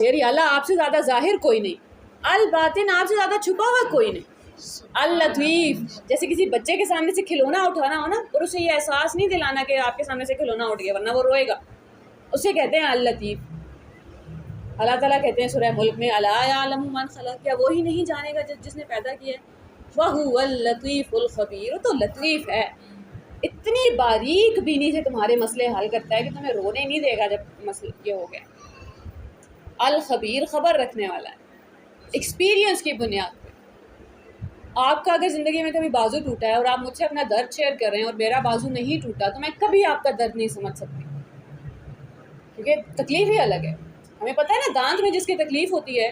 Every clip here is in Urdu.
یا اللہ آپ سے زیادہ ظاہر کوئی نہیں، الباطن آپ سے زیادہ چھپا ہوا کوئی نہیں، اللطیف جیسے کسی بچے کے سامنے سے کھلونا اٹھانا ہو نا اور اسے یہ احساس نہیں دلانا کہ آپ کے سامنے سے کھلونا اٹھ گیا ورنہ وہ روئے گا، اسے کہتے ہیں اللطیف۔ اللہ تعالیٰ کہتے ہیں سورہ ملک میں الا یعلم من خلق، کیا وہی نہیں جانے گا جس نے پیدا کیا ہے، وہو اللطیف الخبیر، وہ تو لطیف ہے، اتنی باریک بینی سے تمہارے مسئلے حل کرتا ہے کہ تمہیں رونے نہیں دے گا جب مسئلہ یہ ہو گیا۔ الخبیر خبر رکھنے والا ہے، ایکسپیرینس کی بنیاد پہ۔ آپ کا اگر زندگی میں کبھی بازو ٹوٹا ہے اور آپ مجھ سے اپنا درد شیئر کر رہے ہیں اور میرا بازو نہیں ٹوٹا تو میں کبھی آپ کا درد نہیں سمجھ سکتی، کیونکہ تکلیف ہی الگ ہے۔ ہمیں پتہ ہے نا دانت میں جس کی تکلیف ہوتی ہے،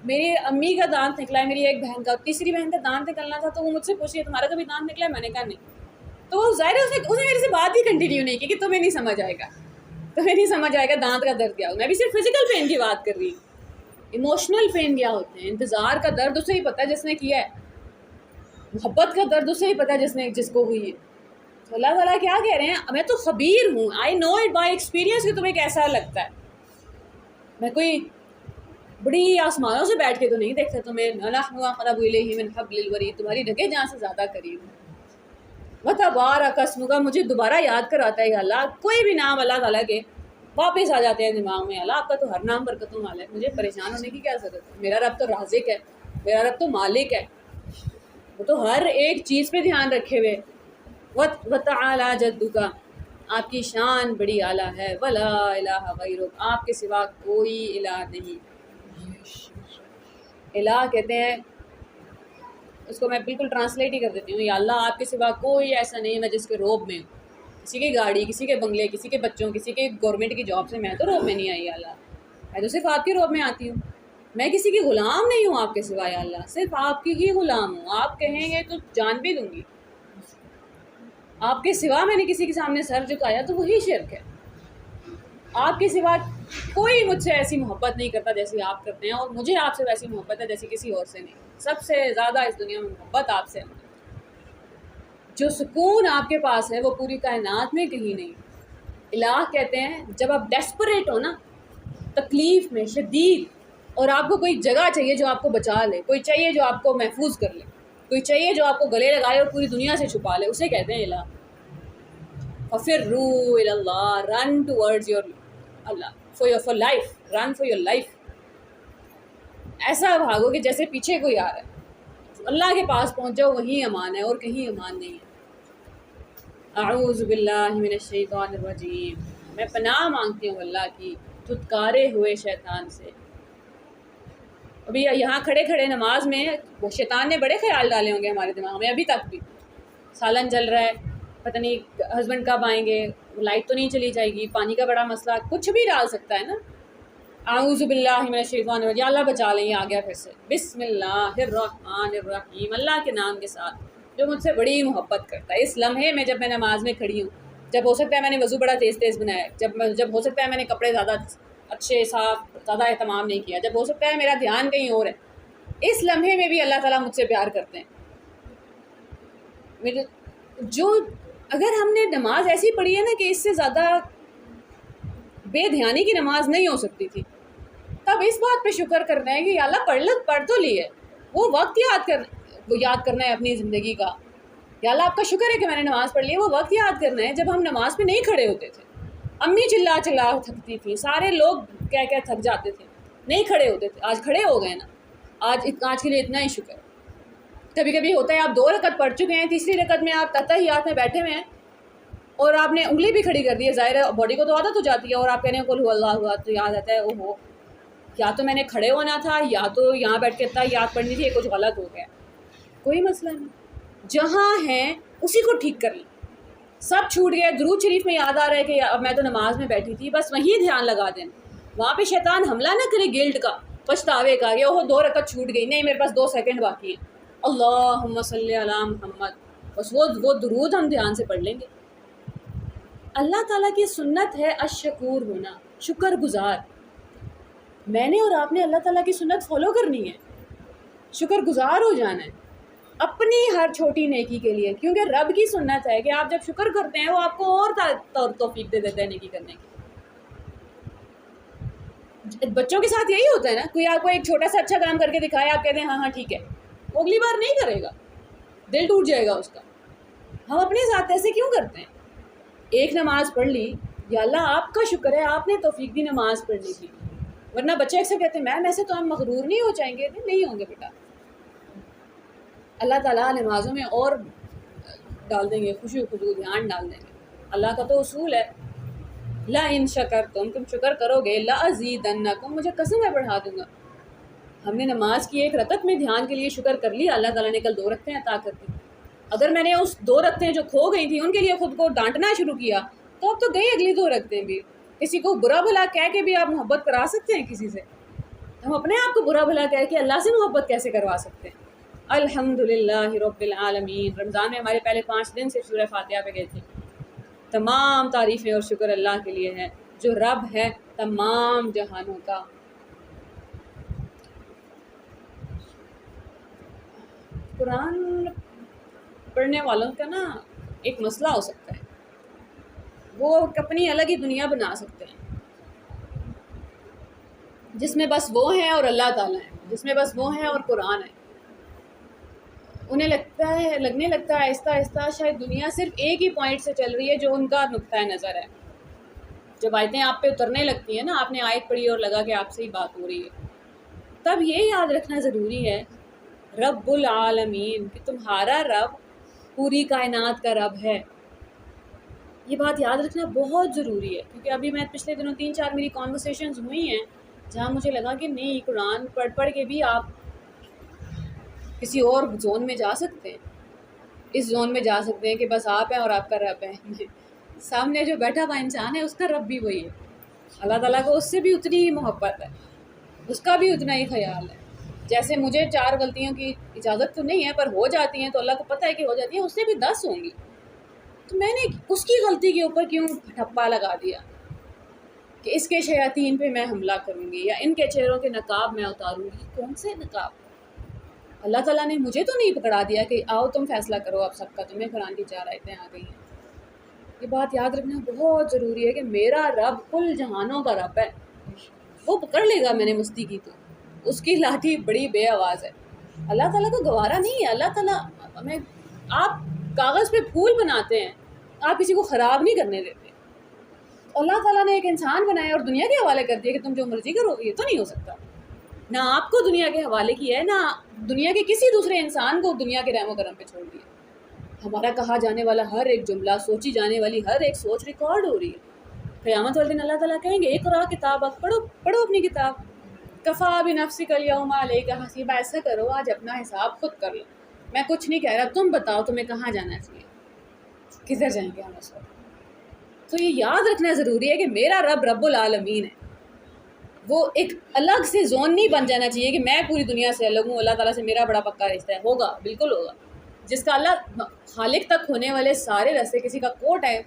میری امی کا دانت نکلا ہے، میری ایک بہن کا، تیسری بہن کا دانت نکلنا تھا تو وہ مجھ سے پوچھی تمہارا کبھی دانت نکلا ہے؟ میں نے کہا نہیں، تو ظاہر ہے اس نے میرے سے بات ہی کنٹینیو نہیں کی کہ تمہیں نہیں سمجھ آئے گا، تمہیں نہیں سمجھ آئے گا دانت کا درد کیا ہو۔ میں بھی صرف فزیکل پین کی بات کر رہی ہوں، ایموشنل پین کیا ہوتے ہیں، انتظار کا درد اسے ہی پتہ ہے جس نے کیا ہے، محبت کا درد اسے ہی پتہ ہے جس کو ہوئی ہے۔ تو اللہ تعالیٰ کیا کہہ رہے ہیں، میں تو خبیر ہوں، آئی نو اٹ بائی ایکسپیرینس کہ تمہیں کیسا لگتا ہے، میں کوئی بڑی آسمانوں سے بیٹھ کے تو نہیں دیکھتا تمہیں، نحن اقرب الیہ من حبل الورید، تمہاری ڈھکے جہاں سے زیادہ قریب ہوں۔ وتبارک اسمک، مجھے دوبارہ یاد کراتا ہے یا اللہ، کوئی بھی نام اللہ تعالیٰ کے واپس آ جاتے ہیں دماغ میں، اللہ آپ کا تو ہر نام برکتوں والا ہے، مجھے پریشان ہونے کی کیا ضرورت ہے، میرا رب تو رازق ہے، میرا رب تو مالک ہے، وہ تو ہر ایک چیز پہ دھیان رکھے ہوئے۔ وتعالی جدک، آپ کی شان بڑی اعلیٰ ہے، ولا الہ غیرک، آپ کے سوا کوئی الہ نہیں۔ الہ کہتے ہیں، اس کو میں بالکل ٹرانسلیٹ ہی کر دیتی ہوں، یا اللہ آپ کے سوا کوئی ایسا نہیں ہے میں جس کے روب میں ہوں، کسی کی گاڑی، کسی کے بنگلے، کسی کے بچوں، کسی کے گورنمنٹ کی جاب سے میں تو روب میں نہیں آئی، یا اللہ میں تو صرف آپ کے روب میں آتی ہوں، میں کسی کی غلام نہیں ہوں آپ کے سوا، یا اللہ صرف آپ کی ہی غلام ہوں، آپ کہیں گے تو جان بھی دوں گی، آپ کے سوا میں نے کسی کے سامنے سر جھکایا تو وہی شرک ہے۔ آپ کے سوا کوئی مجھ سے ایسی محبت نہیں کرتا جیسی آپ کرتے ہیں، اور مجھے آپ سے ویسی محبت ہے جیسی کسی اور سے نہیں، سب سے زیادہ اس دنیا میں محبت آپ سے ہے، جو سکون آپ کے پاس ہے وہ پوری کائنات میں کہیں نہیں۔ الہ کہتے ہیں جب آپ ڈیسپریٹ ہو نا، تکلیف میں شدید، اور آپ کو کوئی جگہ چاہیے جو آپ کو بچا لے، کوئی چاہیے جو آپ کو محفوظ کر لے، کوئی چاہیے جو آپ کو گلے لگائے اور پوری دنیا سے چھپا لے، اسے کہتے ہیں الہ۔ فَفِرُّوا إِلَى اللَّهِ، run towards your Allah, for life، run for your life، ایسا بھاگو کہ جیسے پیچھے کوئی آ رہا ہے، اللہ کے پاس پہنچ جاؤ، وہیں امان ہے اور کہیں امان نہیں ہے۔ اعوذ باللہ من الشیطان الرجیم، میں پناہ مانگتی ہوں اللہ کی دھتکارے ہوئے شیطان سے۔ ابھی یہاں کھڑے کھڑے نماز میں وہ شیطان نے بڑے خیال ڈالے ہوں گے ہمارے دماغ میں، ابھی تک بھی سالن جل رہا ہے، پتہ نہیں ہسبینڈ کب آئیں گے، لائٹ تو نہیں چلی جائے گی، پانی کا بڑا مسئلہ، کچھ بھی ڈال سکتا ہے نا۔ اعوذ باللہ من الشیطان الرجیم، اللہ بچا لیں، یہ آ گیا پھر سے۔ بسم اللہ الرحمن الرحیم، اللہ کے نام کے ساتھ جو مجھ سے بڑی محبت کرتا ہے۔ اس لمحے میں جب میں نماز میں کھڑی ہوں، جب ہو سکتا ہے میں نے وضو بڑا تیز تیز بنایا ہے، جب ہو سکتا ہے میں نے کپڑے زیادہ اچھے صاف زیادہ اہتمام نہیں کیا، جب ہو سکتا ہے میرا دھیان کہیں اور ہے، اس لمحے میں بھی اللہ تعالیٰ مجھ سے پیار کرتے ہیں۔ اگر ہم نے نماز ایسی پڑھی ہے نا کہ اس سے زیادہ بے دھیانی کی نماز نہیں ہو سکتی تھی، تب اس بات پہ شکر کرنا ہے کہ یا اللہ پڑھ تو لی ہے، وہ وقت یاد کرنا ہے اپنی زندگی کا، یا اللہ آپ کا شکر ہے کہ میں نے نماز پڑھ لی ہے، وہ وقت یاد کرنا ہے جب ہم نماز پہ نہیں کھڑے ہوتے تھے، امی چلا چلا تھکتی تھی، سارے لوگ کیا تھک جاتے تھے، نہیں کھڑے ہوتے تھے، آج کھڑے ہو گئے نا، آج کے لیے اتنا ہی شکر۔ کبھی کبھی ہوتا ہے آپ 2 رکعت پڑھ چکے ہیں، تیسری رکعت میں آپ تحیات میں بیٹھے ہوئے ہیں اور آپ نے انگلی بھی کھڑی کر دی ہے، ظاہر ہے باڈی کو تو عادت ہو جاتی ہے، اور آپ کہنے ہیں قل هو اللہ احد، تو یاد آتا ہے اوہو یا تو میں نے کھڑے ہونا تھا یا تو یہاں بیٹھ کے تحیات پڑھنی تھی، یہ کچھ غلط ہو گیا، کوئی مسئلہ نہیں، جہاں ہیں اسی کو ٹھیک کر لیں، سب چھوٹ گیا، درود شریف میں یاد آ رہا ہے کہ اب میں تو نماز میں بیٹھی تھی، بس وہیں دھیان لگا دیں، وہاں پہ شیطان حملہ نہ کرے گلٹ کا، پچھتاوے کا کہ اوہ 2 رکعت چھوٹ گئی، نہیں میرے پاس 2 سیکنڈ باقی ہیں، اللہم صلی علی محمد، بس وہ درود ہم دھیان سے پڑھ لیں گے۔ اللہ تعالیٰ کی سنت ہے الشکور ہونا، شکر گزار، میں نے اور آپ نے اللہ تعالیٰ کی سنت فالو کرنی ہے، شکر گزار ہو جانا ہے اپنی ہر چھوٹی نیکی کے لیے، کیونکہ رب کی سنت ہے کہ آپ جب شکر کرتے ہیں وہ آپ کو اور توفیق دے دیتے ہیں نیکی کرنے کی۔ بچوں کے ساتھ یہی ہوتا ہے نا, کوئی آپ کو ایک چھوٹا سا اچھا کام کر کے دکھائے, آپ کہتے ہیں ہاں ہاں ٹھیک ہے, وہ اگلی بار نہیں کرے گا, دل ٹوٹ جائے گا اس کا. ہم اپنے ساتھ ایسے کیوں کرتے ہیں؟ ایک نماز پڑھ لی, یا اللہ آپ کا شکر ہے آپ نے توفیق دی نماز پڑھنے کی, ورنہ بچے اکثر کہتے ہیں میم ایسے تو ہم مغرور نہیں ہو جائیں گے. نہیں ہوں گے بیٹا, اللہ تعالیٰ نمازوں میں اور ڈال دیں گے خوشی خضو, دھیان ڈال دیں گے. اللہ کا تو اصول ہے لا ان شکرتم, تم شکر کرو گے, لا ازیدنکم, مجھے قسم ہے بڑھا دوں گا. ہم نے نماز کی ایک رکعت میں دھیان کے لیے شکر کر لیا, اللہ تعالیٰ نے کل 2 رکعتیں عطا کر دی. اگر میں نے اس 2 رکعتیں جو کھو گئی تھیں ان کے لیے خود کو ڈانٹنا شروع کیا, تو اب تو گئی اگلی 2 رکعتیں بھی. کسی کو برا بھلا کہہ کے بھی آپ محبت کرا سکتے ہیں کسی سے؟ ہم اپنے آپ کو برا بھلا کہہ کے اللہ سے محبت کیسے کروا سکتے ہیں؟ الحمدللہ رب العالمین. رمضان میں ہمارے پہلے 5 دن سے سورہ فاتحہ پہ گئے تھے. تمام تعریفیں اور شکر اللہ کے لیے ہے جو رب ہے تمام جہانوں کا. قرآن پڑھنے والوں کا نا ایک مسئلہ ہو سکتا ہے, وہ اپنی الگ ہی دنیا بنا سکتے ہیں جس میں بس وہ ہیں اور اللہ تعالیٰ ہیں, جس میں بس وہ ہیں اور قرآن ہے. انہیں لگنے لگتا ہے آہستہ آہستہ شاید دنیا صرف ایک ہی پوائنٹ سے چل رہی ہے جو ان کا نقطۂ نظر ہے. جب آیتیں آپ پہ اترنے لگتی ہیں نا, آپ نے آیت پڑھی اور لگا کہ آپ سے ہی بات ہو رہی ہے, تب یہ یاد رکھنا ضروری ہے رب العالمین, کہ تمہارا رب پوری کائنات کا رب ہے. یہ بات یاد رکھنا بہت ضروری ہے, کیونکہ ابھی میں پچھلے دنوں 3-4 میری کانورسیشنز ہوئی ہیں جہاں مجھے لگا کہ نہیں, قرآن پڑھ کے بھی آپ کسی اور زون میں جا سکتے ہیں. اس زون میں جا سکتے ہیں کہ بس آپ ہیں اور آپ کا رب ہے. سامنے جو بیٹھا ہوا انسان ہے اس کا رب بھی وہی ہے. اللہ تعالیٰ کو اس سے بھی اتنی ہی محبت ہے, اس کا بھی اتنا ہی خیال ہے. جیسے مجھے 4 غلطیوں کی اجازت تو نہیں ہے, پر ہو جاتی ہیں تو اللہ کو پتہ ہے کہ ہو جاتی ہیں, اس سے بھی 10 ہوں گی. تو میں نے اس کی غلطی کے اوپر کیوں ٹھپا لگا دیا کہ اس کے شیاطین پہ میں حملہ کروں گی یا ان کے چہروں کے نقاب میں اتاروں گی. کون سے نقاب؟ اللہ تعالیٰ نے مجھے تو نہیں پکڑا دیا کہ آؤ تم فیصلہ کرو اب سب کا, تمہیں قرآن کی 4 آیتیں آ گئی ہیں. یہ بات یاد رکھنا بہت ضروری ہے کہ میرا رب کل جہانوں کا رب ہے. وہ پکڑ لے گا میں نے مستی کی تو اس کی لاٹھی بڑی بے آواز ہے. اللہ تعالیٰ کو گوارا نہیں ہے. اللہ تعالیٰ ہمیں, آپ کاغذ پہ پھول بناتے ہیں, آپ کسی کو خراب نہیں کرنے دیتے. اللہ تعالیٰ نے ایک انسان بنایا اور دنیا کے حوالے کر دیا کہ تم جو مرضی کرو. یہ تو نہیں ہو سکتا. نہ آپ کو دنیا کے حوالے کیا ہے, نہ دنیا کے کسی دوسرے انسان کو دنیا کے رحم و کرم پہ چھوڑ دیا. ہمارا کہا جانے والا ہر ایک جملہ, سوچی جانے والی ہر ایک سوچ ریکارڈ ہو رہی ہے. قیامت والے دن اللہ تعالیٰ کہیں گے اقرا کتابک, پڑھو اپنی کتاب. کفا بنفسک الیوم علیک حسیبا, ایسا کرو آج اپنا حساب خود کر لو. میں کچھ نہیں کہہ رہا, تم بتاؤ تمہیں کہاں جانا چاہیے, کدھر جائیں گے ہم اس وقت. تو یہ یاد رکھنا ضروری ہے کہ میرا رب رب العالمین ہے. وہ ایک الگ سے زون نہیں بن جانا چاہیے کہ میں پوری دنیا سے الگ ہوں, اللہ تعالیٰ سے میرا بڑا پکا رشتہ ہے. ہوگا, بالکل ہوگا. جس کا اللہ خالق تک ہونے والے سارے راستے, کسی کا کوٹ ہے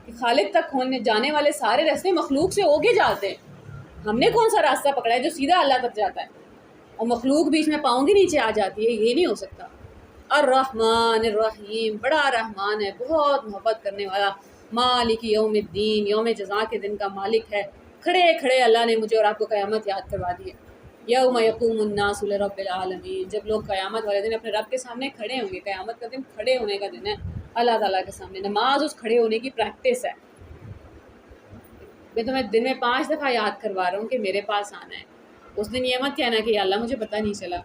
کہ خالق تک ہونے جانے والے سارے راستے مخلوق سے ہوگے جاتے ہیں. ہم نے کون سا راستہ پکڑا ہے جو سیدھا اللہ تک جاتا ہے اور مخلوق بیچ میں پاؤں کے نیچے آ جاتی ہے؟ یہ نہیں ہو سکتا. الرحمن الرحیم, بڑا رحمان ہے, بہت محبت کرنے والا. مالک یوم الدین, یوم جزا کے دن کا مالک ہے. کھڑے کھڑے اللہ نے مجھے اور آپ کو قیامت یاد کروا دی ہے. یوم یقوم الناس لرب العالمین, جب لوگ قیامت والے دن اپنے رب کے سامنے کھڑے ہوں گے. قیامت کا دن کھڑے ہونے کا دن ہے اللہ تعالیٰ کے سامنے. نماز اس کھڑے ہونے کی پریکٹس ہے. میں تمہیں دن میں 5 دفعہ یاد کروا رہا ہوں کہ میرے پاس آنا ہے. اس دن یہ مت کہنا کہ یا اللہ مجھے پتہ نہیں چلا.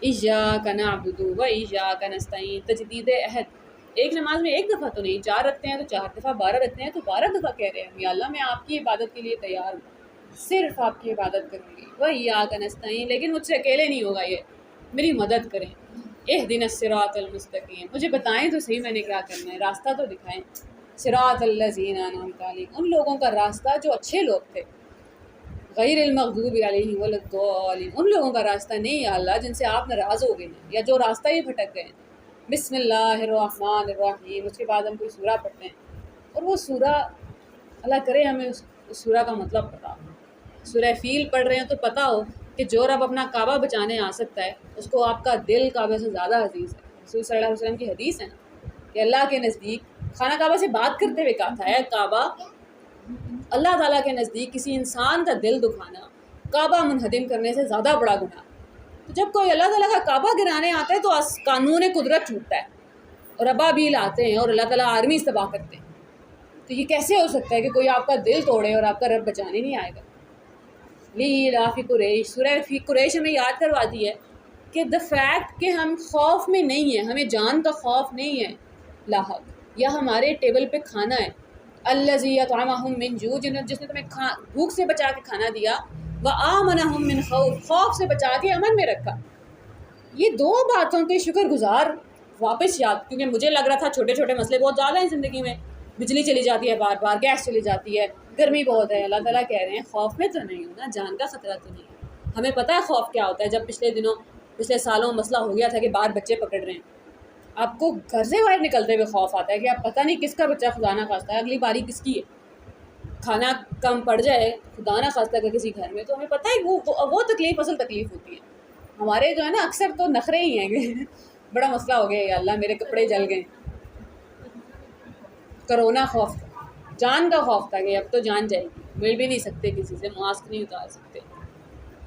ایاک نعبد و ایاک نستعین, تجدید عہد. ایک نماز میں 1 دفعہ تو نہیں, 4 رکھتے ہیں تو 4 دفعہ, 12 رکھتے ہیں تو 12 دفعہ کہہ رہے ہیں یا اللہ میں آپ کی عبادت کے لیے تیار ہوں, صرف آپ کی عبادت کروں گی. وایاک نستعین, لیکن مجھ سے اکیلے نہیں ہوگا, یہ میری مدد کریں. اہدنا الصراط المستقیم, مجھے بتائیں تو صحیح میں نے کیا کرنا ہے, راستہ تو دکھائیں. صراط الذین انعمت علیہم, ان لوگوں کا راستہ جو اچھے لوگ تھے. غیر المغضوب علیہم ولا الضالین, ان لوگوں کا راستہ نہیں یا اللہ جن سے آپ ناراض ہو گئے ہیں یا جو راستہ ہی بھٹک گئے ہیں. بسم اللہ الرحمن الرحیم, اس کے بعد ہم کوئی سورہ پڑھتے ہیں اور وہ سورہ اللہ کرے ہمیں اس سورہ کا مطلب پتہ ہو. سورہ فیل پڑھ رہے ہیں تو پتہ ہو کہ جو رب اپنا کعبہ بچانے آ سکتا ہے اس کو آپ کا دل کعبے سے زیادہ عزیز ہے. رسول صلی اللہ علیہ وسلم کی حدیث ہے نا کہ اللہ کے نزدیک خانہ کعبہ سے بات کرتے ہوئے کہا تھا, اے کعبہ اللہ تعالیٰ کے نزدیک کسی انسان کا دل دکھانا کعبہ منہدم کرنے سے زیادہ بڑا گناہ. تو جب کوئی اللہ تعالیٰ کا کعبہ گرانے آتا ہے تو قانون قدرت چھوٹتا ہے اور ابابیل آتے ہیں اور اللہ تعالیٰ آرمی تباہ کرتے ہیں. تو یہ کیسے ہو سکتا ہے کہ کوئی آپ کا دل توڑے اور آپ کا رب بچانے نہیں آئے گا. فی قریش، سورہ فی قریش ہمیں یاد کرواتی ہے کہ دا فیکٹ کہ ہم خوف میں نہیں ہیں، ہمیں جان کا خوف نہیں ہے لاحق، یا ہمارے ٹیبل پہ کھانا ہے. الذی اطعمہم من جوع، جس نے تمہیں بھوک سے بچا کے کھانا دیا، وآمنہم من خوف، خوف سے بچا کے امن میں رکھا. یہ دو باتوں کے شکر گزار واپس یاد، کیونکہ مجھے لگ رہا تھا چھوٹے چھوٹے مسئلے بہت زیادہ ہیں زندگی میں، بجلی چلی جاتی ہے بار بار، گیس چلی جاتی ہے، گرمی بہت ہے. اللہ تعالیٰ کہہ رہے ہیں خوف میں تو نہیں ہونا، جان کا خطرہ تو نہیں ہے. ہمیں پتہ ہے خوف کیا ہوتا ہے. جب پچھلے سالوں مسئلہ ہو گیا تھا کہ باہر بچے پکڑ رہے ہیں، آپ کو گھر سے باہر نکلتے ہوئے خوف آتا ہے کہ آپ پتہ نہیں کس کا بچہ خدا نہ خواستہ ہے اگلی باری کس کی ہے، کھانا کم پڑ جائے خدا نہ خواستہ کہ کسی گھر میں. تو ہمیں پتہ ہے وہ تکلیف اصل تکلیف ہوتی ہے. ہمارے جو ہے نا اکثر تو نخرے ہی ہیں کہ بڑا مسئلہ ہو گیا، یا اللہ میرے کپڑے جل گئے. کرونا خوف تھا، جان کا خوف تھا کہ اب تو جان جائے گی، مل بھی نہیں سکتے کسی سے، ماسک نہیں اتار سکتے.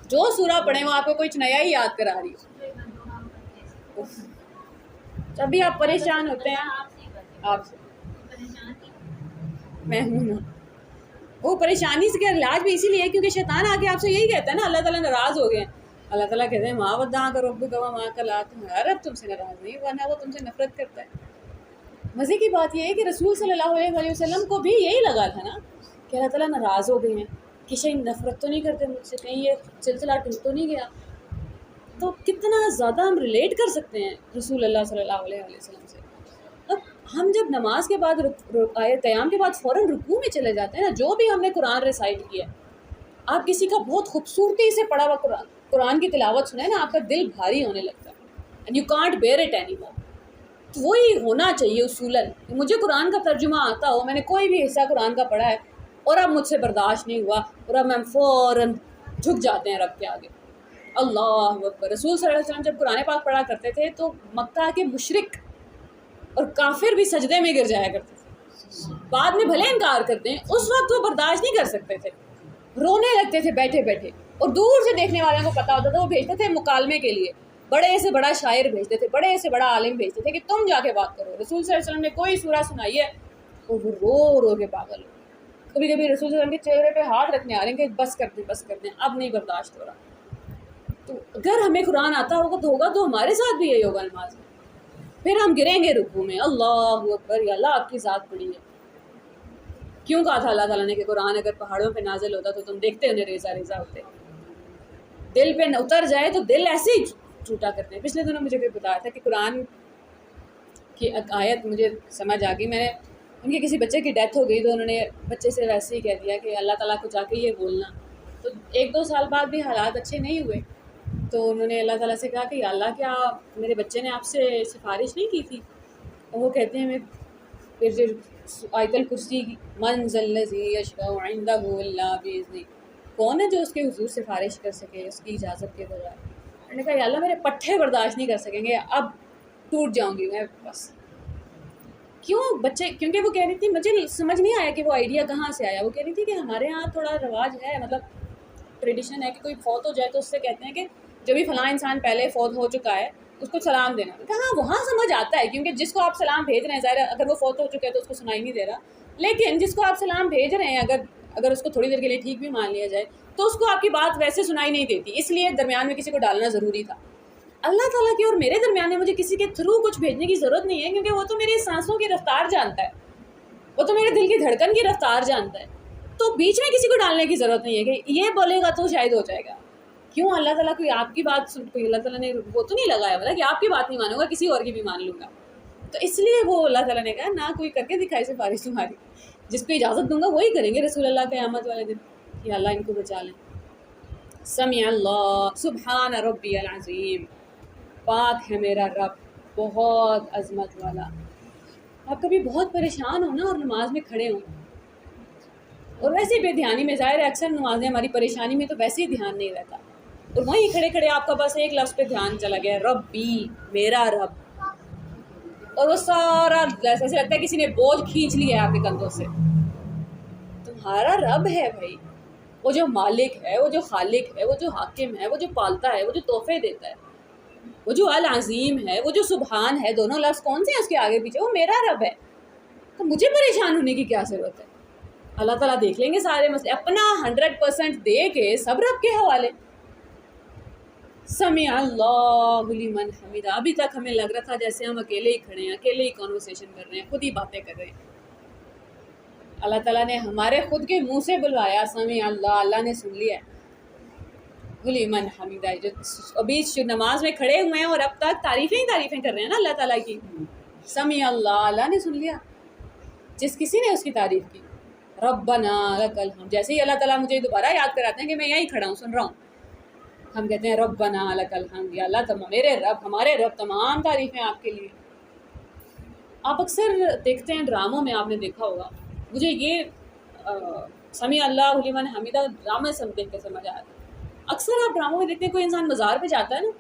جو سورہ پڑھیں وہ آپ کو کچھ نیا ہی یاد کرا رہی ہو. جب بھی آپ پریشان ہوتے ہیں آپ سے میں ہوں نا، وہ پریشانی سے علاج بھی اسی لیے کیونکہ شیطان آ کے آپ سے یہی کہتا ہے نا اللہ تعالیٰ ناراض ہو گئے ہیں. اللہ تعالیٰ کہتے ہیں ماں وداں کا رب کا ماں کا لا، تمہارا رب تم سے ناراض نہیں، ورنہ وہ تم سے نفرت کرتا ہے. مزے کی بات یہ ہے کہ رسول صلی اللہ علیہ وسلم کو بھی یہی لگا تھا نا کہ اللہ تعالیٰ ناراض ہو گئے ہیں، کہ شاید نفرت تو نہیں کرتے مجھ سے، کہیں یہ سلسلہ ٹوٹ تو نہیں گیا. تو کتنا زیادہ ہم ریلیٹ کر سکتے ہیں رسول اللہ صلی اللہ علیہ وسلم سے. اب ہم جب نماز کے بعد قیام کے بعد فوراً رکوع میں چلے جاتے ہیں نا، جو بھی ہم نے قرآن ریسائٹ کیا، آپ کسی کا بہت خوبصورتی سے پڑھا ہوا قرآن کی تلاوت سنیں نا، آپ کا دل بھاری ہونے لگتا ہے، and you can't bear it any more. تو وہی ہونا چاہیے اصولاً. مجھے قرآن کا ترجمہ آتا ہو، میں نے کوئی بھی حصہ قرآن کا پڑھا ہے اور اب مجھ سے برداشت نہیں ہوا اور اب ہم فوراً جھک جاتے ہیں رب کے آگے. اللہ اکبر. رسول صلی اللہ علیہ وسلم جب قرآن پاک پڑھا کرتے تھے تو مکہ کے مشرک اور کافر بھی سجدے میں گر جایا کرتے تھے. بعد میں بھلے انکار کرتے ہیں، اس وقت وہ برداشت نہیں کر سکتے تھے، رونے لگتے تھے بیٹھے بیٹھے. اور دور سے دیکھنے والوں کو پتا ہوتا تھا، وہ بھیجتے تھے مکالمے کے لیے، بڑے سے بڑا شاعر بھیجتے تھے، بڑے سے بڑا عالم بھیجتے تھے کہ تم جا کے بات کرو. رسول صلی اللہ علیہ وسلم نے کوئی سورہ سنائی ہے وہ رو رو کے پاگل ہو. کبھی کبھی رسول صلی اللہ علیہ وسلم کے چہرے پہ ہاتھ رکھنے آ رہے ہیں کہ بس کر دیں اب نہیں برداشت ہو رہا. تو اگر ہمیں قرآن آتا ہوگا تو ہمارے ساتھ بھی یہی ہوگا نماز میں. پھر ہم گریں گے رکوع میں، اللہ اکبر، یا اللہ آپ کی ذات بڑی ہے. کیوں کہا تھا اللہ تعالیٰ نے کہ قرآن اگر پہاڑوں پہ نازل ہوتا تو تم دیکھتے انہیں ریزہ ریزہ ہوتے. دل پہ اتر جائے تو دل ایسے ہی ٹوٹا کرتے ہیں. پچھلے دنوں مجھے بھی بتایا تھا کہ قرآن کی آیت مجھے سمجھ آ گئی. میں نے ان کے کسی بچے کی ڈیتھ ہو گئی تو انہوں نے بچے سے ویسے ہی کہہ دیا کہ اللہ تعالیٰ کو جا کے یہ بولنا. تو 1-2 سال بعد بھی حالات اچھے نہیں ہوئے تو انہوں نے اللہ تعالیٰ سے کہا کہ یا اللہ کیا میرے بچے نے آپ سے سفارش نہیں کی تھی؟ اور وہ کہتے ہیں پھر آیت الکرسی من ذا الذی یشفع عندہ الا بإذنہ، کون ہے جو اس کے حضور سفارش کر سکے اس کی اجازت کے بغیر؟ میں نے کہا یا اللہ میرے پٹھے برداشت نہیں کر سکیں گے، اب ٹوٹ جاؤں گی میں بس. کیوں بچے؟ کیونکہ وہ کہہ رہی تھی، مجھے سمجھ نہیں آیا کہ وہ آئیڈیا کہاں سے آیا. وہ کہہ رہی تھی کہ ہمارے ہاں تھوڑا رواج ہے، مطلب ٹریڈیشن ہے کہ کوئی فوت ہو جائے تو اس سے کہتے ہیں کہ جو بھی فلاں انسان پہلے فوت ہو چکا ہے اس کو سلام دینا. کہاں وہاں سمجھ آتا ہے کیونکہ جس کو آپ سلام بھیج رہے ہیں، ظاہر اگر وہ فوت ہو چکا ہے تو اس کو سنائی نہیں دے رہا، لیکن جس کو آپ سلام بھیج رہے ہیں اگر اس کو تھوڑی دیر کے لیے ٹھیک بھی مان لیا جائے تو اس کو آپ کی بات ویسے سنائی نہیں دیتی، اس لیے درمیان میں کسی کو ڈالنا ضروری تھا. اللہ تعالیٰ کے اور میرے درمیان میں مجھے کسی کے تھرو کچھ بھیجنے کی ضرورت نہیں ہے، کیونکہ وہ تو میری سانسوں کی رفتار جانتا ہے، وہ تو میرے دل کی دھڑکن کی رفتار جانتا ہے. تو بیچ میں کسی کو ڈالنے کی ضرورت نہیں ہے کہ یہ بولے گا تو شاید ہو جائے گا. کیوں اللہ تعالیٰ کوئی آپ کی بات کوئی اللہ تعالیٰ نے وہ تو نہیں لگایا کہ آپ کی بات نہیں مانوں گا کسی اور کی بھی مان لوں گا. تو اس لیے وہ اللہ تعالیٰ نے کہا نہ کوئی کر کے دکھائے سفارش تمہاری، جس کو اجازت دوں گا وہی کریں گے رسول اللہ قیامت والے دن کہ اللہ ان کو بچا لیں. سمع اللہ سبحان ربی العظیم، پاک ہے میرا رب بہت عظمت والا. آپ کبھی بہت پریشان ہو نا اور نماز میں کھڑے ہوں اور ویسے ہی بے دھیانی میں، ظاہر ہے اکثر نمازیں ہماری پریشانی میں تو ویسے ہی دھیان نہیں رہتا، اور وہیں کھڑے کھڑے آپ کا بس ایک لفظ پہ دھیان چلا گیا، ربی میرا رب، اور وہ سارا ایسے لگتا ہے کسی نے بوجھ کھینچ لیا ہے آپ کے کندھوں سے. تمہارا رب ہے بھائی، وہ جو مالک ہے، وہ جو خالق ہے، وہ جو حاکم ہے، وہ جو پالتا ہے، وہ جو تحفے دیتا ہے، وہ جو العظیم ہے، وہ جو سبحان ہے، دونوں لفظ کون سے ہیں اس کے آگے پیچھے، وہ میرا رب ہے، تو مجھے پریشان ہونے کی کیا ضرورت ہے؟ اللہ تعالیٰ دیکھ لیں گے سارے مسئلے، اپنا 100% دے کے سب رب کے حوالے۔ سمع اللہ لمن حمیدہ، ابھی تک ہمیں لگ رہا تھا جیسے ہم اکیلے ہی کھڑے ہیں، اکیلے ہی کنورسیشن کر رہے ہیں، خود ہی باتیں کر رہے ہیں۔ اللہ تعالیٰ نے ہمارے خود کے منہ سے بلوایا، سمع اللہ، اللہ نے سن لیا لمن حمیدہ، جو ابھی نماز میں کھڑے ہوئے ہیں اور اب تک تعریفیں ہی تعریفیں کر رہے ہیں نا اللہ تعالیٰ کی، سمع اللہ، اللہ نے سن لیا، جس کسی نے اس کی تعریف کی۔ ربنا لک الحمد، جیسے ہی اللہ تعالیٰ مجھے دوبارہ یاد کراتے ہیں کہ میں یہیں کھڑا ہوں سن رہا ہوں، ہم کہتے ہیں ربنا لک الحمد، یا اللہ میرے رب، ہمارے رب، تمام تعریفیں آپ کے لیے۔ آپ اکثر دیکھتے ہیں ڈراموں میں، آپ نے دیکھا ہوگا، مجھے یہ سمیع اللہ لمن حمیدہ ڈرامے سے دیکھ کے سمجھ آیا تھا۔ اکثر آپ ڈراموں میں دیکھتے ہیں کوئی انسان مزار پہ جاتا ہے نا،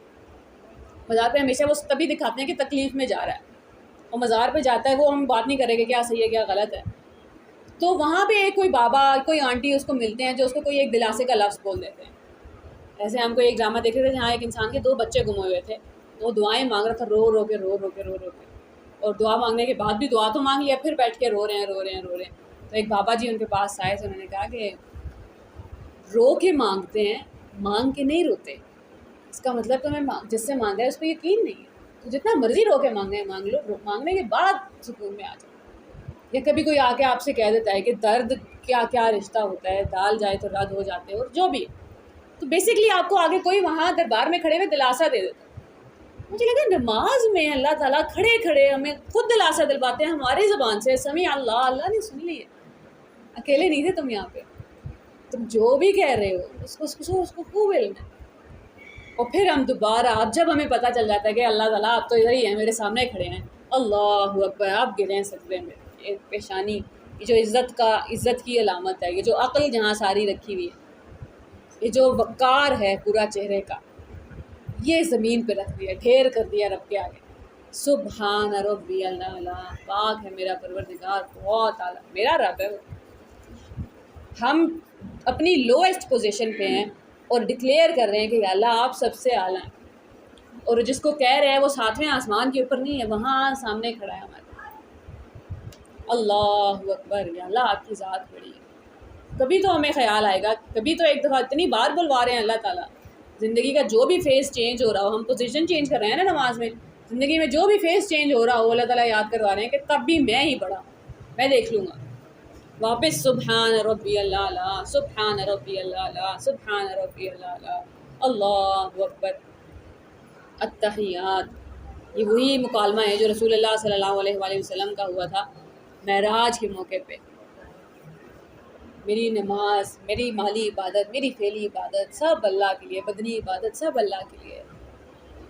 مزار پہ ہمیشہ وہ تبھی دکھاتے ہیں کہ تکلیف میں جا رہا ہے، اور مزار پہ جاتا ہے، وہ ہم بات نہیں کریں گے کیا صحیح ہے کیا غلط ہے، تو وہاں پہ کوئی بابا کوئی آنٹی اس کو ملتے ہیں جو اس کو کوئی ایک دلاسے کا لفظ بول دیتے ہیں۔ ایسے ہم کو ایک ڈرامہ دیکھ رہے تھے جہاں ایک انسان کے 2 بچے گم ہوئے تھے، وہ دعائیں مانگ رہا تھا، رو رو کے، اور دعا مانگنے کے بعد بھی دعا تو مانگ لیا، پھر بیٹھ کے رو رہے ہیں۔ تو ایک بابا جی ان کے پاس آئے تو انہوں نے کہا کہ رو کے مانگتے ہیں، مانگ کے نہیں روتے، اس کا مطلب تمہیں جس سے مانگا ہے اس پہ یقین نہیں ہے، تو جتنا مرضی رو کے مانگے مانگ لو، مانگنے کے بعد سکون میں آ جاؤ۔ یا کبھی کوئی آ کے آپ سے کہہ دیتا ہے کہ درد کیا کیا رشتہ ہوتا ہے، دال جائے تو رد ہو جاتے ہیں، اور جو بھی، تو بیسکلی آپ کو آگے کوئی وہاں دربار میں کھڑے ہوئے دلاسا دے دیتا ہے۔ مجھے لگا نماز میں اللہ تعالیٰ کھڑے ہمیں خود دلاسا دلواتے ہیں ہماری زبان سے، سمیع اللہ، اللہ نے سن لی ہے، اکیلے نہیں تھے تم یہاں پہ، تم جو بھی کہہ رہے ہو اس کو خوب علم ہے۔ اور پھر ہم دوبارہ، اب جب ہمیں پتہ چل جاتا ہے کہ اللہ تعالیٰ آپ تو ادھر ہی ہیں، میرے سامنے کھڑے ہیں، اللہ اکبر، آپ گرے ہیں سجدے میں، یہ پیشانی، یہ جو عزت کی علامت ہے، یہ جو عقل جہاں ساری رکھی ہوئی ہے، یہ جو وقار ہے پورا چہرے کا، یہ زمین پہ رکھ دیا، ڈھیر کر دیا رب کے آگے۔ سبحان ربی اللہ، پاک ہے میرا پروردگار، بہت اعلیٰ، میرا رب ہے وہ۔ ہم اپنی لوئسٹ پوزیشن پہ ہیں اور ڈکلیئر کر رہے ہیں کہ یا اللہ آپ سب سے اعلیٰ ہیں، اور جس کو کہہ رہے ہیں وہ 7ویں آسمان کے اوپر نہیں ہے، وہاں سامنے کھڑا ہے ہمارے۔ اللہ اکبر، یا اللہ آپ کی ذات بڑی ہے۔ کبھی تو ہمیں خیال آئے گا، کبھی تو ایک دفعہ، اتنی بار بلوا رہے ہیں اللہ تعالیٰ، زندگی کا جو بھی فیس چینج ہو رہا ہو، ہم پوزیشن چینج کر رہے ہیں نا نماز میں، زندگی میں جو بھی فیس چینج ہو رہا ہو، اللہ تعالیٰ یاد کروا رہے ہیں کہ تب بھی میں ہی بڑا، میں دیکھ لوں گا۔ واپس سبحان ربی اللہ، سبحان ربی اللہ، سبحان ربی اللہ، اللہ اکبر۔ التحیات، یہ وہی مکالمہ ہے جو رسول اللہ صلی اللہ علیہ وآلہ وسلم کا ہوا تھا معراج کے موقع پہ۔ میری نماز، میری مالی عبادت، میری فعلی عبادت سب اللہ کے لیے، بدنی عبادت سب اللہ کے لیے۔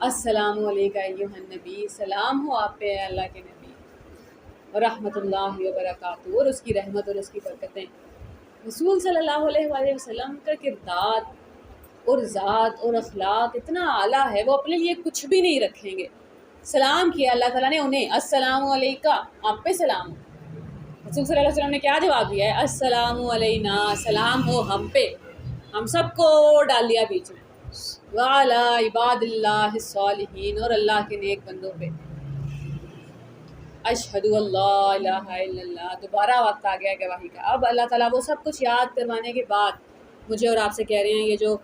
السلام علیکہ ایھا النبی، سلام ہو آپ پہ اللہ کے نبی، ورحمۃ اللہ وبرکاتہ، اور اس کی رحمت اور اس کی برکتیں۔ رسول صلی اللہ علیہ وآلہ وسلم کا کردار اور ذات اور اخلاق اتنا اعلیٰ ہے، وہ اپنے لیے کچھ بھی نہیں رکھیں گے۔ سلام کیا اللہ تعالیٰ نے انہیں، السلام علیکہ، آپ پہ سلام۔ رسول صلی اللہ علیہ وسلم نے کیا جواب دیا ہے؟ السلام علینا، سلام ہو ہم پہ، ہم سب کو ڈال دیا بیچ میں، وعلی عباد اللہ الصالحین، اور اللہ کے نیک بندوں پہ۔ اشہد اللہ الہ الا اللہ، دوبارہ وقت آ گیا گواہی کا۔ اب اللہ تعالیٰ وہ سب کچھ یاد کروانے کے بعد مجھے اور آپ سے کہہ رہے ہیں، یہ جو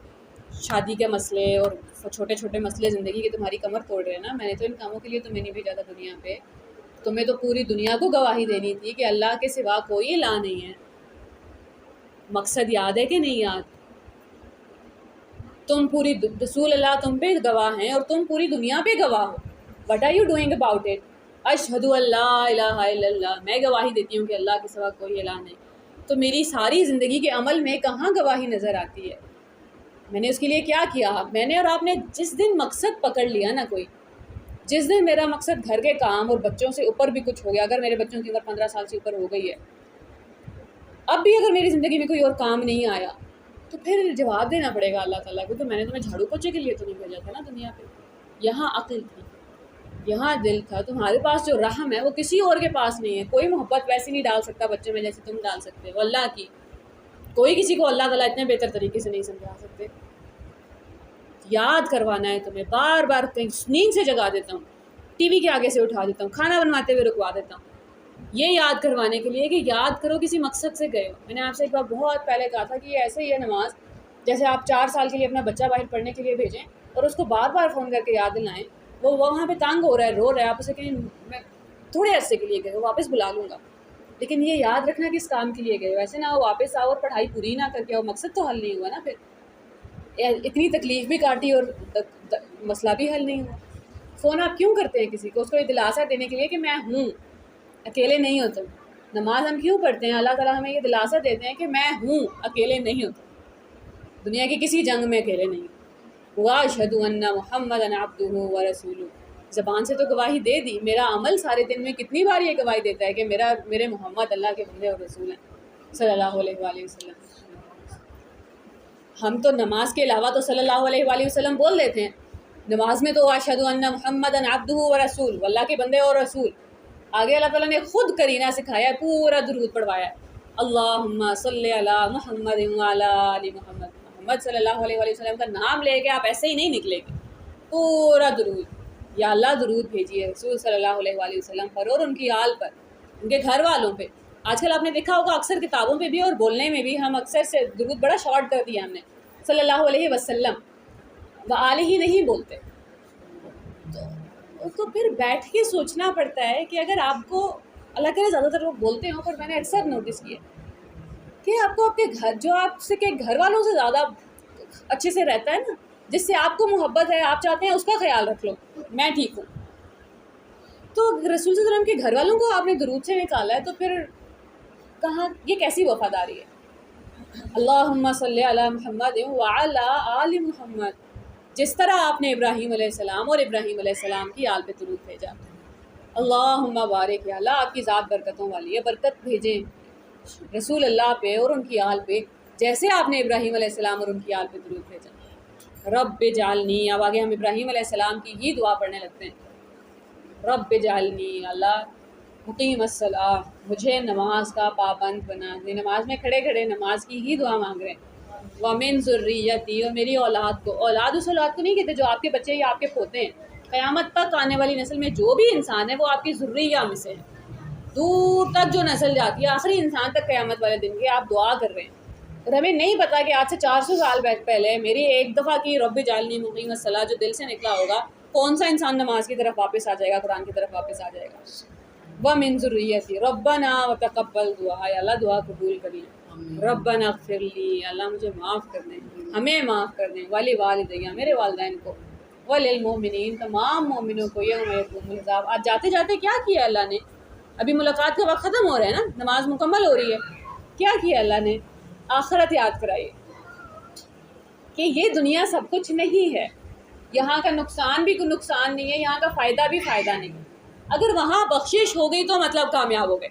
شادی کے مسئلے اور چھوٹے چھوٹے مسئلے زندگی کے تمہاری کمر توڑ رہے ہیں نا، میں نے تو ان کاموں کے لیے تمہیں نہیں بھیجا تھا دنیا پہ، تمہیں تو پوری دنیا کو گواہی دینی تھی کہ اللہ کے سوا کوئی الہ نہیں ہے۔ مقصد یاد ہے کہ نہیں یاد؟ تم پوری رسول اللہ تم پہ گواہ ہیں اور تم پوری دنیا پہ گواہ ہو۔ What are you doing about it? اشہد اللہ الہ الا اللہ، میں گواہی دیتی ہوں کہ اللہ کے سوا کوئی الہ نہیں، تو میری ساری زندگی کے عمل میں کہاں گواہی نظر آتی ہے؟ میں نے اس کے لیے کیا کیا؟ میں نے اور آپ نے جس دن مقصد پکڑ لیا نا کوئی، جس دن میرا مقصد گھر کے کام اور بچوں سے اوپر بھی کچھ ہو گیا، اگر میرے بچوں کی عمر 15 سال سے اوپر ہو گئی ہے، اب بھی اگر میری زندگی میں کوئی اور کام نہیں آیا، تو پھر جواب دینا پڑے گا اللہ تعالیٰ کو کہ میں نے تمہیں جھاڑو پوچھے کے لیے تو نہیں بھیجا تھا نا دنیا پہ۔ یہاں عقل تھی، یہاں دل تھا، تمہارے پاس جو رحم ہے وہ کسی اور کے پاس نہیں ہے۔ کوئی محبت ویسی نہیں ڈال سکتا بچے میں جیسے تم ڈال سکتے ہو، اللہ کی۔ کوئی کسی کو اللہ تعالیٰ اتنے بہتر طریقے سے نہیں سمجھا سکتے. یاد کروانا ہے تمہیں، بار بار نیند سے جگا دیتا ہوں، ٹی وی کے آگے سے اٹھا دیتا ہوں، کھانا بنواتے ہوئے رکوا دیتا ہوں، یہ یاد کروانے کے لیے کہ یاد کرو کسی مقصد سے گئے ہو. میں نے آپ سے ایک بار بہت پہلے کہا تھا کہ یہ ایسے ہی ہے نماز، جیسے آپ 4 سال کے لیے اپنا بچہ باہر پڑھنے کے لیے بھیجیں اور اس کو بار بار فون کر کے یاد دلائیں، وہ وہاں پہ تانگ ہو رہا ہے، رو رہا ہے، آپ اسے کہیں میں تھوڑے عرصے کے لیے گئے ہو، واپس بلا لوں گا، لیکن یہ یاد رکھنا کس کام کے لیے گئے ہو. ایسے نہ ہو واپس آؤ اور پڑھائی پوری نہ کر کے آؤ، مقصد تو حل نہیں ہوا نا. پھر اتنی تکلیف بھی کاٹی اور مسئلہ بھی حل نہیں ہوا. فون آپ کیوں کرتے ہیں کسی کو؟ اس کو یہ دلاسا دینے کے لیے کہ میں ہوں، اکیلے نہیں ہو تم. نماز ہم کیوں پڑھتے ہیں؟ اللہ تعالیٰ ہمیں یہ دلاسا دیتے ہیں کہ میں ہوں، اکیلے نہیں ہو تم، دنیا کی کسی جنگ میں اکیلے نہیں. وَأَشْهَدُ أَنَّ مُحَمَّدًا عَبْدُهُ وَرَسُولُهُ، زبان سے تو گواہی دے دی، میرا عمل سارے دن میں کتنی بار یہ گواہی دیتا ہے کہ میرے محمد اللہ کے بندے اور رسول ہیں صلی اللہ علیہ وآلہ وسلم. ہم تو نماز کے علاوہ تو صلی اللہ علیہ وآلہ وسلم بول دیتے ہیں. نماز میں تو اشہد ان محمدًا عبدہ ورسول، اللہ کے بندے اور رسول. آگے اللہ تعالیٰ نے خود کرینہ سکھایا ہے، پورا درود پڑھوایا ہے، اللہم صلی علی محمد وعلی آل محمد. محمد صلی اللہ علیہ وآلہ وسلم کا نام لے کے آپ ایسے ہی نہیں نکلے گے، پورا درود. یا اللہ درود بھیجیے رسول صلی اللہ علیہ وآلہ وسلم پر اور ان کی آل پر، ان کے گھر والوں پہ. آج کل آپ نے دیکھا ہوگا اکثر کتابوں پہ بھی اور بولنے میں بھی ہم اکثر سے درود بڑا شارٹ کر دیا ہم نے، صلی اللہ علیہ وسلم، وآلہ ہی نہیں بولتے. تو پھر بیٹھ کے سوچنا پڑتا ہے کہ اگر آپ کو، اللہ کرے زیادہ تر لوگ بولتے ہوں پر میں نے اکثر نوٹس کیا کہ آپ کو آپ کے گھر، جو آپ سے کہ گھر والوں سے زیادہ اچھے سے رہتا ہے نا، جس سے آپ کو محبت ہے، آپ چاہتے ہیں اس کا خیال رکھ لو، میں ٹھیک ہوں. تو رسول صلی اللہ علیہ وسلم کے گھر والوں کو آپ نے درود سے نکالا ہے، تو پھر کہاں، یہ کیسی وفاداری ہے؟ اللہم صلی علی محمد وعلی آل محمد، جس طرح آپ نے ابراہیم علیہ السلام اور ابراہیم علیہ السلام کی آل پہ درود بھیجا. اللہم بارک، یا اللہ آپ کی ذات برکتوں والی ہے، برکت بھیجیں رسول اللہ پہ اور ان کی آل پہ، جیسے آپ نے ابراہیم علیہ السلام اور ان کی آل پہ درود بھیجا. رب جعلنی، اب آگے ہم ابراہیم علیہ السلام کی ہی دعا پڑھنے لگتے ہیں. رب جعلنی، اللہ مقیم الصلاۃ، مجھے نماز کا پابند بنا دے. نماز میں کھڑے کھڑے نماز کی ہی دعا مانگ رہے ہیں. وَمِن ذُرِّيَّتِي، اور میری اولاد کو. اولاد اس اولاد کو نہیں کہتے جو آپ کے بچے یا آپ کے پوتے ہیں. قیامت تک آنے والی نسل میں جو بھی انسان ہے وہ آپ کی ذریہ میں سے ہے. دور تک جو نسل جاتی ہے، آخری انسان تک قیامت والے دن کی آپ دعا کر رہے ہیں. اور ہمیں نہیں پتا کہ آج سے 400 سال پہلے میری ایک دفعہ کی رب جعلنی مقیم الصلاۃ جو دل سے نکلا ہوگا، کون سا انسان نماز کی طرف واپس آ جائے گا، قرآن کی طرف واپس آ جائے گا؟ وَمِن ذُرِّيَّتِي رَبَّنَا وَتَقَبَّلْ دعا، یا اللہ دعا قبول کر لیں. ربنا اغفر لی، اللہ مجھے معاف کر دیں، ہمیں معاف کر دیں. وَلِوَالِدَیَّ، میرے والدین کو. وَلِلْمُؤْمِنِینَ، تمام مومنوں کو. یوم یقوم الحساب، آج جاتے جاتے کیا کیا اللہ نے؟ ابھی ملاقات کا وقت ختم ہو رہا ہے نا، نماز مکمل ہو رہی ہے. کیا کیا اللہ نے؟ آخرت یاد کرائی کہ یہ دنیا سب کچھ نہیں ہے، یہاں کا نقصان بھی کوئی نقصان نہیں ہے، یہاں کا فائدہ بھی فائدہ نہیں ہے. اگر وہاں بخشش ہو گئی تو مطلب کامیاب ہو گئے.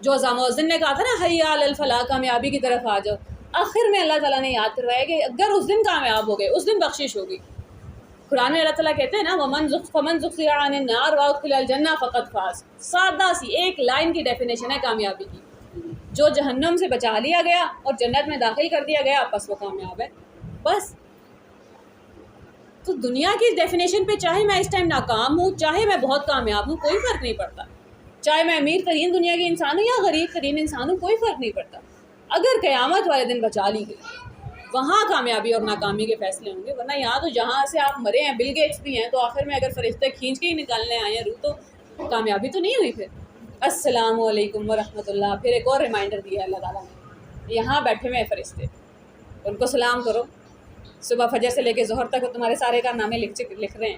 جو مؤذن نے کہا تھا نا حی علی الفلاح، کامیابی کی طرف آ جاؤ، آخر میں اللہ تعالیٰ نے یاد کروایا کہ اگر اس دن کامیاب ہو گئے، اس دن بخشش ہوگی. قرآن میں اللہ تعالیٰ کہتے ہیں نا فمن زحزح عن النار وادخل الجنہ فقد فاز. سادہ سی ایک لائن کی ڈیفینیشن ہے کامیابی کی. جو جہنم سے بچا لیا گیا اور جنت میں داخل کر دیا گیا، بس وہ کامیاب ہے. بس. تو دنیا کی ڈیفینیشن پہ چاہے میں اس ٹائم ناکام ہوں، چاہے میں بہت کامیاب ہوں، کوئی فرق نہیں پڑتا. چاہے میں امیر ترین دنیا کے انسان ہوں یا غریب ترین انسان ہوں، کوئی فرق نہیں پڑتا. اگر قیامت والے دن بچا لی گئی، وہاں کامیابی اور ناکامی کے فیصلے ہوں گے. ورنہ یہاں تو جہاں سے آپ مرے ہیں، بل گیٹس بھی ہیں، تو آخر میں اگر فرشتے کھینچ کے ہی نکالنے آئے ہیں روح، تو کامیابی تو نہیں ہوئی. پھر السلام علیکم ورحمۃ اللہ، پھر ایک اور ریمائنڈر دیا ہے اللہ تعالیٰ نے، یہاں بیٹھے ہوئے فرشتے، ان کو سلام کرو. صبح فجر سے لے کے ظہر تک وہ تمہارے سارے کارنامے لکھ رہے ہیں.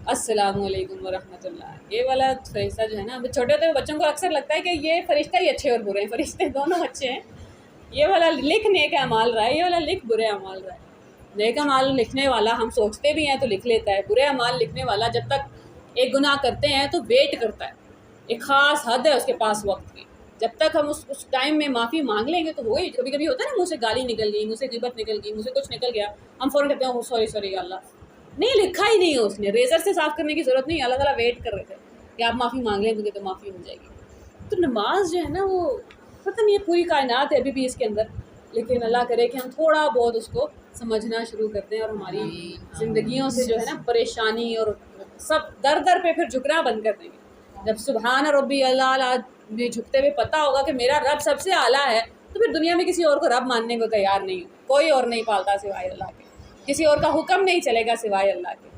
السلام علیکم ورحمۃ اللہ. یہ والا فرشتہ جو ہے نا، چھوٹے ہوتے بچوں کو اکثر لگتا ہے کہ یہ فرشتہ ہی اچھے اور برے ہیں. فرشتے دونوں اچھے ہیں. یہ والا لکھ نیک اعمال رہا ہے، یہ والا لکھ برے اعمال رہا ہے. نیک اعمال لکھنے والا ہم سوچتے بھی ہیں تو لکھ لیتا ہے. برے اعمال لکھنے والا جب تک ایک گناہ کرتے ہیں تو ویٹ کرتا ہے. ایک خاص حد ہے اس کے پاس وقت کی. جب تک ہم اس ٹائم میں معافی مانگ لیں گے تو وہی کبھی کبھی ہوتا ہے نا، منہ سے گالی نکل گئی، منہ سے غیبت نکل گئی، منہ سے کچھ نکل گیا، ہم فوراً کہتے ہیں سوری سوری اللہ. نہیں لکھا ہی نہیں ہے اس نے، ریزر سے صاف کرنے کی ضرورت نہیں. اللہ تعالیٰ ویٹ کر رہے تھے کہ آپ معافی مانگ لیں گے تو معافی ہو جائے گی. تو نماز جو ہے نا، وہ پتہ نہیں پوری کائنات ہے ابھی بھی اس کے اندر. لیکن اللہ کرے کہ ہم تھوڑا بہت اس کو سمجھنا شروع کر دیں اور ہماری زندگیوں سے جو ہے نا پریشانی اور سب در در پہ پھر جھکنا بند کر دیں گے۔ جب سبحان ربی اللہ میں جھکتے ہوئے پتہ ہوگا کہ میرا رب سب سے اعلیٰ ہے، تو پھر دنیا میں کسی اور کو رب ماننے کو تیار نہیں ہو، کوئی اور نہیں پالتا سوائے اللہ کے، کسی اور کا حکم نہیں چلے گا سوائے اللہ کے۔